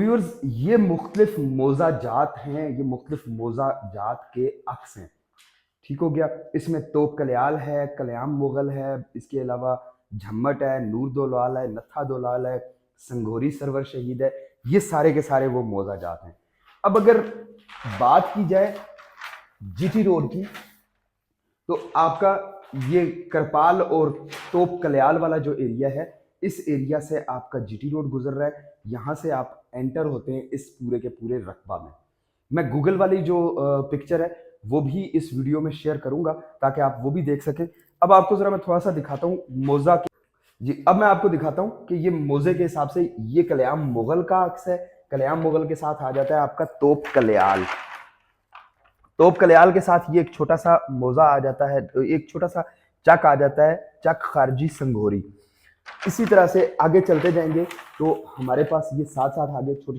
Viewers, ये मुख्तलिफ मोज़ा जात हैं, ये मुख्तलिफ मोज़ा जात के अक्स हैं। ठीक हो गया। इसमें तोप कल्याल है, कल्याम मुगल है, इसके अलावा झम्मट है, नूर दोलाल है, नत्था दोलाल है, संघोरी सरवर शहीद है। ये सारे के सारे वो मोज़ा जात हैं। अब अगर बात की जाए जीटी रोड की, तो आपका ये करपाल और तोप कल्याल वाला जो एरिया है, इस एरिया से आपका जीटी रोड गुजर रहा है। यहाँ से आप एंटर होते हैं इस पूरे के पूरे रकबा में। मैं गूगल वाली जो पिक्चर है वो भी इस वीडियो में शेयर करूंगा ताकि आप वो भी देख सकें। अब आपको जरा मैं थोड़ा सा दिखाता हूँ मोजा के। जी, अब मैं आपको दिखाता हूँ कि ये मोजे के हिसाब से ये कल्याम मुगल का अक्स है। कल्याम मुगल के साथ आ जाता है आपका तोप कल्याल। तोप कल्याल के साथ ये एक छोटा सा मोजा आ जाता है, एक छोटा सा चक आ जाता है, चक खारजी संघोरी। इसी तरह से आगे चलते जाएंगे तो हमारे पास ये साथ साथ आगे छोटे